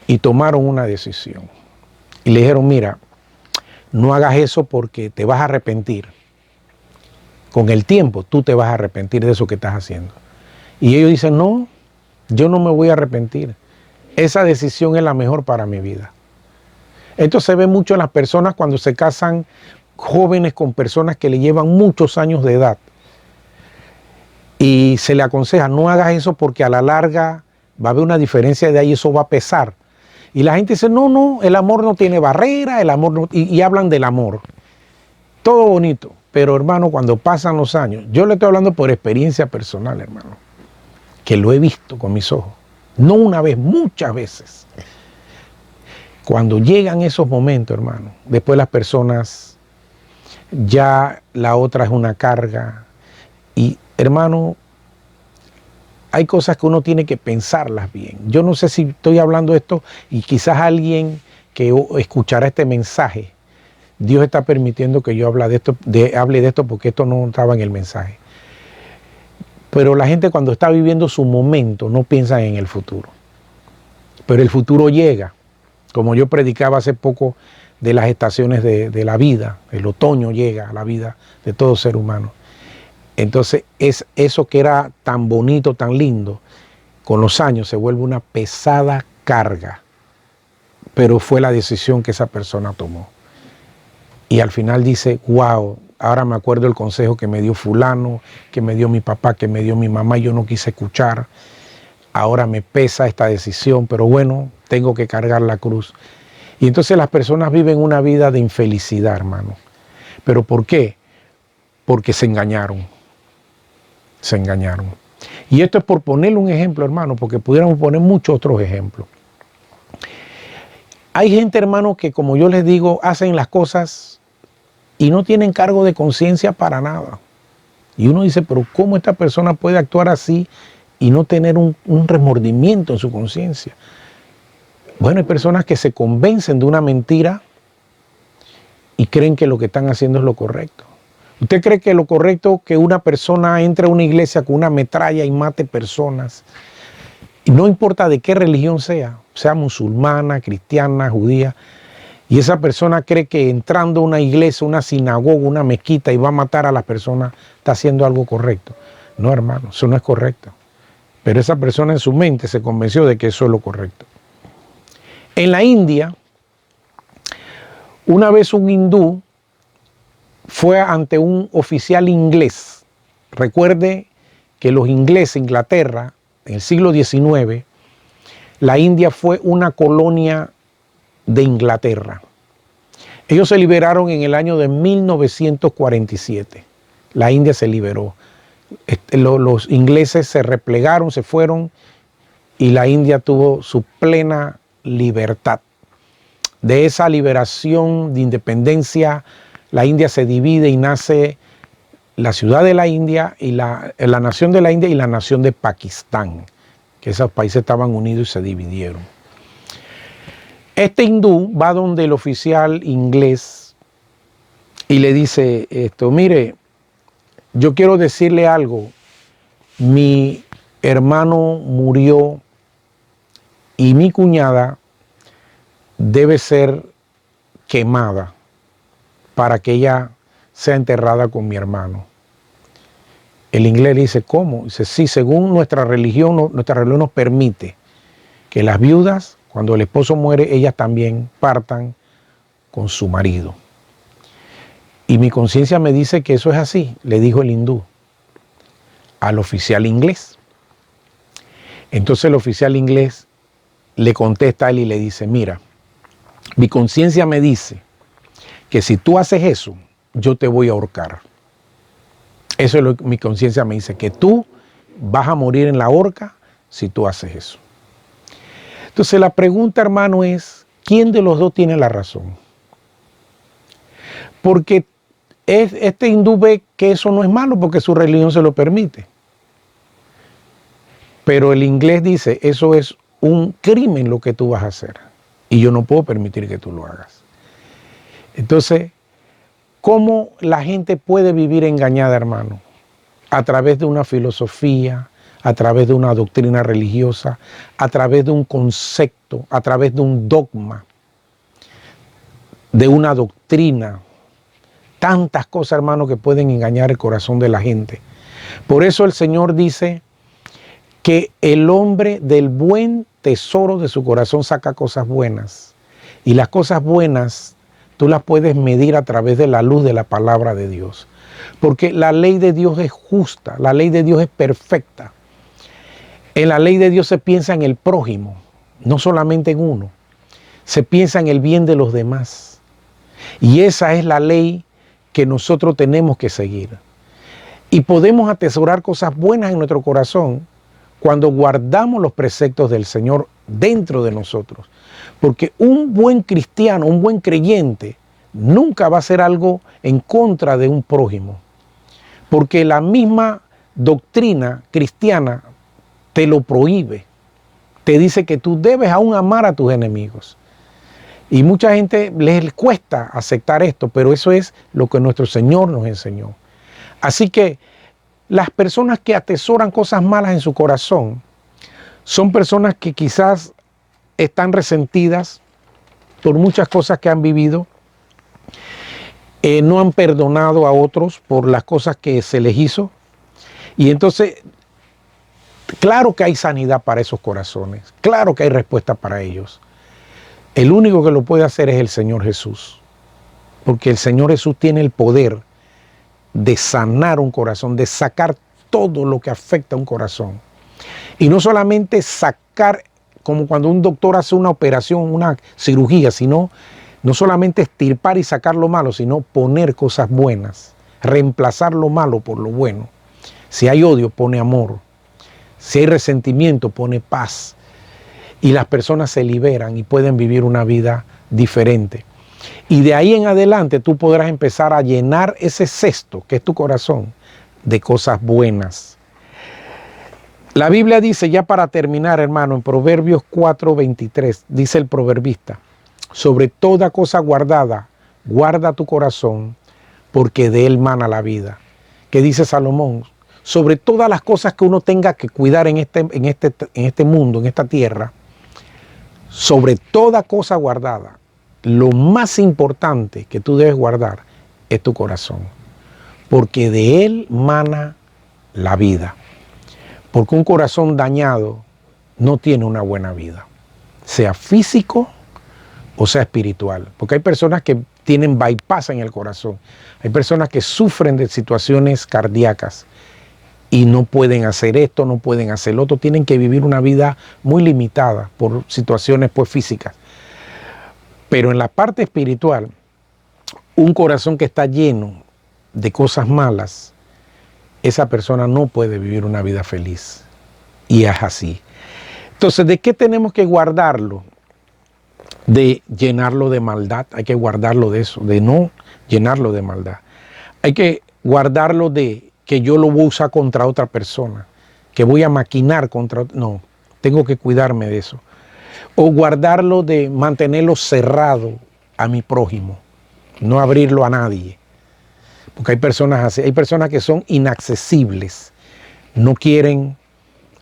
y tomaron una decisión? Y le dijeron, mira, no hagas eso porque te vas a arrepentir. Con el tiempo tú te vas a arrepentir de eso que estás haciendo. Y ellos dicen, no, yo no me voy a arrepentir. Esa decisión es la mejor para mi vida. Esto se ve mucho en las personas cuando se casan jóvenes con personas que le llevan muchos años de edad. Y se le aconseja, no hagas eso porque a la larga va a haber una diferencia de ahí y eso va a pesar. Y la gente dice, no, el amor no tiene barrera, el amor no... y hablan del amor. Todo bonito. Pero hermano, cuando pasan los años, yo le estoy hablando por experiencia personal, hermano, que lo he visto con mis ojos, no una vez, muchas veces. Cuando llegan esos momentos, hermano, después las personas, ya la otra es una carga. Y hermano, hay cosas que uno tiene que pensarlas bien. Yo no sé si estoy hablando de esto y quizás alguien que escuchará este mensaje, Dios está permitiendo que yo hable de esto porque esto no estaba en el mensaje. Pero la gente cuando está viviendo su momento no piensa en el futuro. Pero el futuro llega. Como yo predicaba hace poco de las estaciones de la vida, el otoño llega a la vida de todo ser humano. Entonces es eso que era tan bonito, tan lindo, con los años se vuelve una pesada carga. Pero fue la decisión que esa persona tomó. Y al final dice, wow, ahora me acuerdo el consejo que me dio fulano, que me dio mi papá, que me dio mi mamá, y yo no quise escuchar. Ahora me pesa esta decisión, pero bueno, tengo que cargar la cruz. Y entonces las personas viven una vida de infelicidad, hermano. ¿Pero por qué? Porque se engañaron. Se engañaron. Y esto es por ponerle un ejemplo, hermano, porque pudiéramos poner muchos otros ejemplos. Hay gente, hermano, que como yo les digo, hacen las cosas y no tienen cargo de conciencia para nada. Y uno dice, pero ¿cómo esta persona puede actuar así y no tener un remordimiento en su conciencia? Bueno, hay personas que se convencen de una mentira y creen que lo que están haciendo es lo correcto. ¿Usted cree que lo correcto es que una persona entre a una iglesia con una metralla y mate personas? Y no importa de qué religión sea musulmana, cristiana, judía, y esa persona cree que entrando a una iglesia, una sinagoga, una mezquita y va a matar a las personas, está haciendo algo correcto. No, hermano, eso no es correcto. Pero esa persona en su mente se convenció de que eso es lo correcto. En la India, una vez un hindú fue ante un oficial inglés. Recuerde que los ingleses, Inglaterra, en el siglo XIX, la India fue una colonia de Inglaterra. Ellos se liberaron en el año de 1947. La India se liberó. Los ingleses se replegaron, se fueron y la India tuvo su plena libertad. De esa liberación de independencia, la India se divide y nace la ciudad de la India y la nación de la India y la nación de Pakistán, que esos países estaban unidos y se dividieron. Este hindú va donde el oficial inglés y le dice mire, yo quiero decirle algo, mi hermano murió y mi cuñada debe ser quemada para que ella sea enterrada con mi hermano. El inglés le dice, ¿cómo? Dice, sí, según nuestra religión nos permite que las viudas, cuando el esposo muere, ellas también partan con su marido. Y mi conciencia me dice que eso es así, le dijo el hindú al oficial inglés. Entonces el oficial inglés le contesta a él y le dice, mira, mi conciencia me dice que si tú haces eso, yo te voy a ahorcar. Eso es lo que mi conciencia me dice, que tú vas a morir en la horca si tú haces eso. Entonces la pregunta, hermano, es, ¿quién de los dos tiene la razón? Porque este hindú ve que eso no es malo porque su religión se lo permite. Pero el inglés dice, eso es un crimen lo que tú vas a hacer. Y yo no puedo permitir que tú lo hagas. Entonces, ¿cómo la gente puede vivir engañada, hermano? A través de una filosofía, a través de una doctrina religiosa, a través de un concepto, a través de un dogma, de una doctrina. Tantas cosas, hermano, que pueden engañar el corazón de la gente. Por eso el Señor dice que el hombre del buen tesoro de su corazón saca cosas buenas. Y las cosas buenas tú las puedes medir a través de la luz de la palabra de Dios. Porque la ley de Dios es justa, la ley de Dios es perfecta. En la ley de Dios se piensa en el prójimo, no solamente en uno. Se piensa en el bien de los demás. Y esa es la ley que nosotros tenemos que seguir. Y podemos atesorar cosas buenas en nuestro corazón cuando guardamos los preceptos del Señor dentro de nosotros. Porque un buen cristiano, un buen creyente, nunca va a hacer algo en contra de un prójimo. Porque la misma doctrina cristiana te lo prohíbe. Te dice que tú debes aún amar a tus enemigos. Y mucha gente les cuesta aceptar esto, pero eso es lo que nuestro Señor nos enseñó. Así que las personas que atesoran cosas malas en su corazón son personas que quizás están resentidas por muchas cosas que han vivido, no han perdonado a otros por las cosas que se les hizo. Y entonces, claro que hay sanidad para esos corazones, claro que hay respuesta para ellos. El único que lo puede hacer es el Señor Jesús, porque el Señor Jesús tiene el poder de sanar un corazón, de sacar todo lo que afecta a un corazón. Y no solamente sacar, como cuando un doctor hace una operación, una cirugía, sino no solamente extirpar y sacar lo malo, sino poner cosas buenas, reemplazar lo malo por lo bueno. Si hay odio, pone amor. Si hay resentimiento, pone paz. Y las personas se liberan y pueden vivir una vida diferente. Y de ahí en adelante tú podrás empezar a llenar ese cesto, que es tu corazón, de cosas buenas. La Biblia dice, ya para terminar, hermano, en Proverbios 4:23, dice el proverbista, sobre toda cosa guardada, guarda tu corazón, porque de él mana la vida. ¿Qué dice Salomón? Sobre todas las cosas que uno tenga que cuidar en este mundo, en esta tierra, sobre toda cosa guardada, lo más importante que tú debes guardar es tu corazón, porque de él mana la vida. Porque un corazón dañado no tiene una buena vida, sea físico o sea espiritual. Porque hay personas que tienen bypass en el corazón, hay personas que sufren de situaciones cardíacas y no pueden hacer esto, no pueden hacer lo otro, tienen que vivir una vida muy limitada por situaciones pues físicas. Pero en la parte espiritual, un corazón que está lleno de cosas malas, esa persona no puede vivir una vida feliz. Y es así. Entonces, ¿de qué tenemos que guardarlo? De llenarlo de maldad. Hay que guardarlo de eso, de no llenarlo de maldad. Hay que guardarlo de que yo lo voy a usar contra otra persona, que voy a maquinar contra otra. No, tengo que cuidarme de eso. O guardarlo de mantenerlo cerrado a mi prójimo, no abrirlo a nadie. Porque hay personas así, hay personas que son inaccesibles, no quieren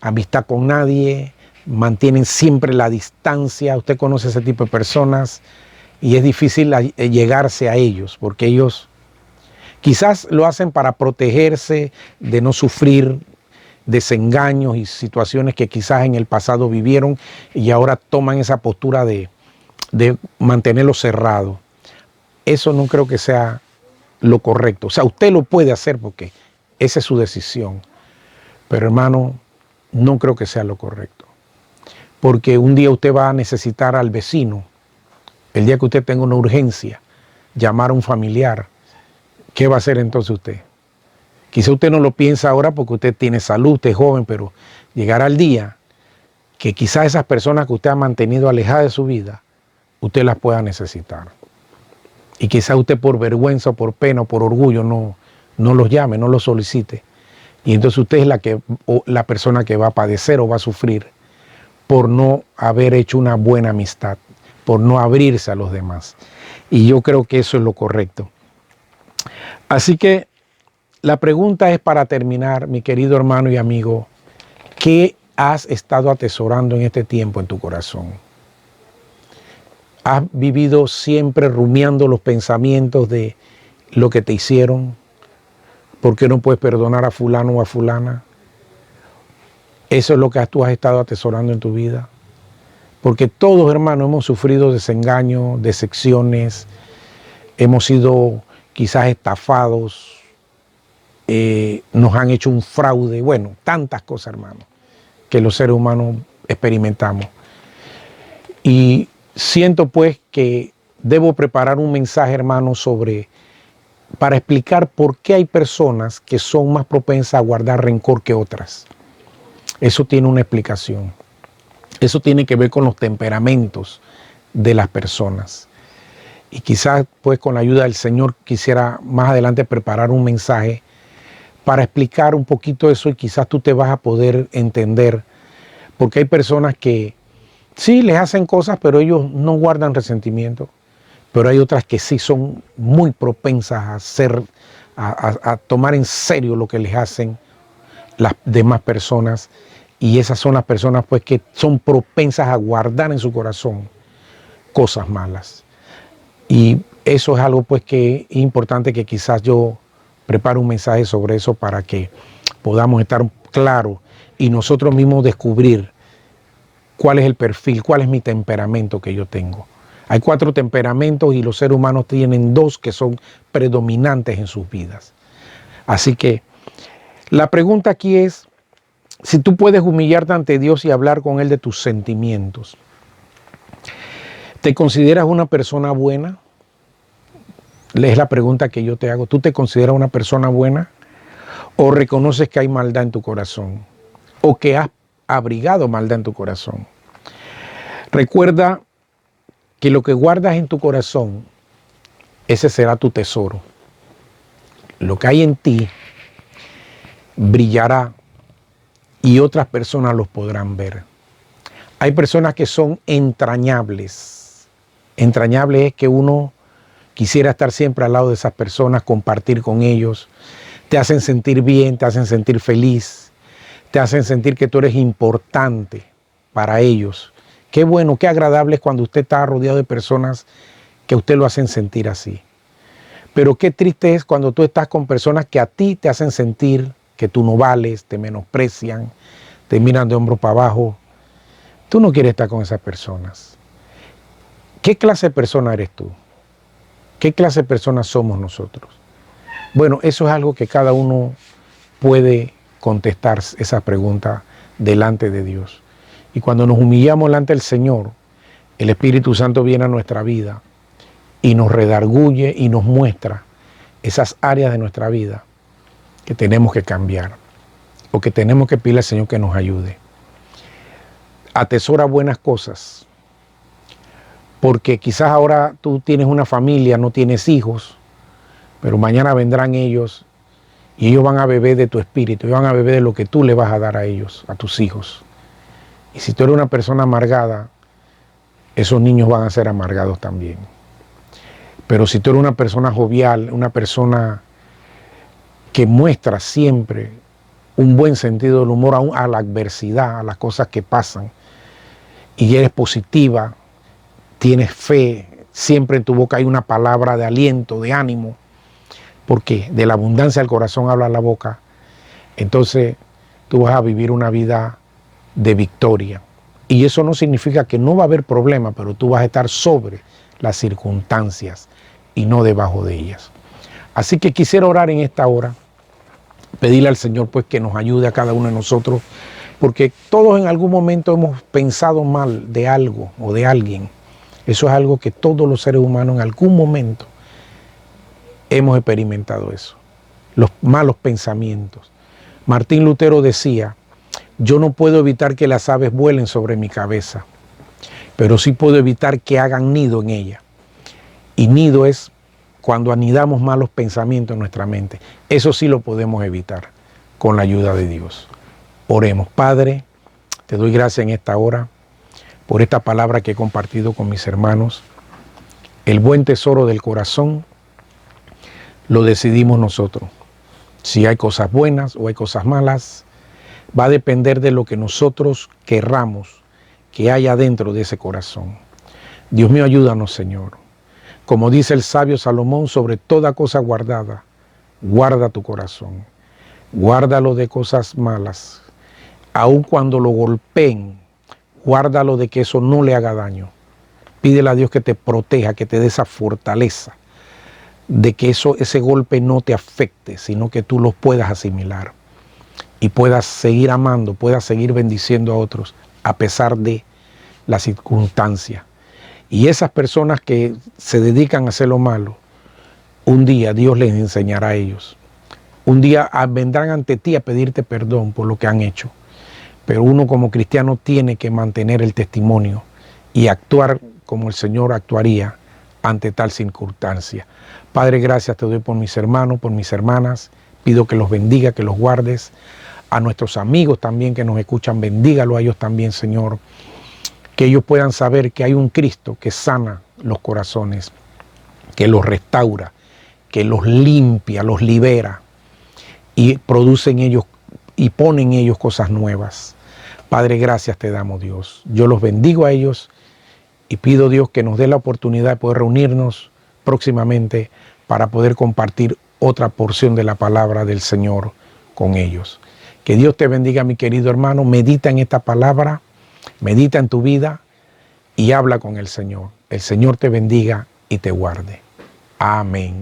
amistad con nadie, mantienen siempre la distancia. Usted conoce ese tipo de personas y es difícil llegarse a ellos, porque ellos quizás lo hacen para protegerse de no sufrir desengaños y situaciones que quizás en el pasado vivieron y ahora toman esa postura de mantenerlo cerrado. Eso no creo que sea lo correcto. O sea, usted lo puede hacer porque esa es su decisión. Pero hermano, no creo que sea lo correcto. Porque un día usted va a necesitar al vecino, el día que usted tenga una urgencia, llamar a un familiar. ¿Qué va a hacer entonces usted? Quizá usted no lo piensa ahora porque usted tiene salud, usted es joven, pero llegará el día que quizás esas personas que usted ha mantenido alejadas de su vida, usted las pueda necesitar. Y quizá usted por vergüenza o por pena o por orgullo no los llame, no los solicite. Y entonces usted es la persona que va a padecer o va a sufrir por no haber hecho una buena amistad, por no abrirse a los demás. Y yo creo que eso es lo correcto. Así que la pregunta es, para terminar, mi querido hermano y amigo, ¿qué has estado atesorando en este tiempo en tu corazón? ¿Has vivido siempre rumiando los pensamientos de lo que te hicieron? ¿Por qué no puedes perdonar a fulano o a fulana? ¿Eso es lo que tú has estado atesorando en tu vida? Porque todos, hermanos, hemos sufrido desengaño, decepciones, hemos sido quizás estafados, nos han hecho un fraude, bueno, tantas cosas, hermano, que los seres humanos experimentamos. Y siento pues que debo preparar un mensaje, hermano, para explicar por qué hay personas que son más propensas a guardar rencor que otras. Eso tiene una explicación. Eso tiene que ver con los temperamentos de las personas. Y quizás pues con la ayuda del Señor quisiera más adelante preparar un mensaje para explicar un poquito eso, y quizás tú te vas a poder entender Porque hay personas que sí les hacen cosas, pero ellos no guardan resentimiento. Pero hay otras que sí son muy propensas a hacer, a tomar en serio lo que les hacen las demás personas, y esas son las personas pues que son propensas a guardar en su corazón cosas malas. Y eso es algo pues que es importante que quizás yo prepare un mensaje sobre eso para que podamos estar claros y nosotros mismos descubrir cuál es el perfil, cuál es mi temperamento que yo tengo. Hay 4 temperamentos y los seres humanos tienen 2 que son predominantes en sus vidas. Así que la pregunta aquí es si tú puedes humillarte ante Dios y hablar con Él de tus sentimientos. ¿Te consideras una persona buena? Es la pregunta que yo te hago. ¿Tú te consideras una persona buena? ¿O reconoces que hay maldad en tu corazón? ¿O que has abrigado maldad en tu corazón? Recuerda que lo que guardas en tu corazón, ese será tu tesoro. Lo que hay en ti brillará y otras personas los podrán ver. Hay personas que son entrañables. Entrañable es que uno quisiera estar siempre al lado de esas personas, compartir con ellos. Te hacen sentir bien, te hacen sentir feliz, te hacen sentir que tú eres importante para ellos. Qué bueno, qué agradable es cuando usted está rodeado de personas que a usted lo hacen sentir así. Pero qué triste es cuando tú estás con personas que a ti te hacen sentir que tú no vales, te menosprecian, te miran de hombro para abajo. Tú no quieres estar con esas personas. ¿Qué clase de persona eres tú? ¿Qué clase de personas somos nosotros? Bueno, eso es algo que cada uno puede contestar esa pregunta delante de Dios. Y cuando nos humillamos delante del Señor, el Espíritu Santo viene a nuestra vida y nos redarguye y nos muestra esas áreas de nuestra vida que tenemos que cambiar o que tenemos que pedirle al Señor que nos ayude. Atesora buenas cosas, porque quizás ahora tú tienes una familia, no tienes hijos, pero mañana vendrán ellos y ellos van a beber de tu espíritu, ellos van a beber de lo que tú le vas a dar a ellos, a tus hijos. Y si tú eres una persona amargada, esos niños van a ser amargados también. Pero si tú eres una persona jovial, una persona que muestra siempre un buen sentido del humor a la adversidad, a las cosas que pasan, y eres positiva, tienes fe, siempre en tu boca hay una palabra de aliento, de ánimo, porque de la abundancia del corazón habla la boca, entonces tú vas a vivir una vida de victoria. Y eso no significa que no va a haber problema, pero tú vas a estar sobre las circunstancias y no debajo de ellas. Así que quisiera orar en esta hora, pedirle al Señor pues que nos ayude a cada uno de nosotros, porque todos en algún momento hemos pensado mal de algo o de alguien. Eso es algo que todos los seres humanos en algún momento hemos experimentado eso, los malos pensamientos. Martín Lutero decía: yo no puedo evitar que las aves vuelen sobre mi cabeza, pero sí puedo evitar que hagan nido en ella. Y nido es cuando anidamos malos pensamientos en nuestra mente. Eso sí lo podemos evitar con la ayuda de Dios. Oremos. Padre, te doy gracias en esta hora por esta palabra que he compartido con mis hermanos. El buen tesoro del corazón lo decidimos nosotros. Si hay cosas buenas o hay cosas malas, va a depender de lo que nosotros querramos que haya dentro de ese corazón. Dios mío, ayúdanos, Señor. Como dice el sabio Salomón, sobre toda cosa guardada, guarda tu corazón. Guárdalo de cosas malas. Aun cuando lo golpeen, guárdalo de que eso no le haga daño. Pídele a Dios que te proteja, que te dé esa fortaleza, de que ese golpe no te afecte, sino que tú los puedas asimilar y puedas seguir amando, puedas seguir bendiciendo a otros a pesar de las circunstancias. Y esas personas que se dedican a hacer lo malo, un día Dios les enseñará a ellos. Un día vendrán ante ti a pedirte perdón por lo que han hecho. Pero uno como cristiano tiene que mantener el testimonio y actuar como el Señor actuaría ante tal circunstancia. Padre, gracias te doy por mis hermanos, por mis hermanas. Pido que los bendiga, que los guardes. a nuestros amigos también que nos escuchan, bendígalo a ellos también, Señor, que ellos puedan saber que hay un Cristo que sana los corazones, que los restaura, que los limpia, los libera y produce en ellos y pone en ellos cosas nuevas. Padre, gracias te damos, Dios. Yo los bendigo a ellos y pido, Dios, que nos dé la oportunidad de poder reunirnos próximamente para poder compartir otra porción de la palabra del Señor con ellos. Que Dios te bendiga, mi querido hermano. Medita en esta palabra, medita en tu vida y habla con el Señor. El Señor te bendiga y te guarde. Amén.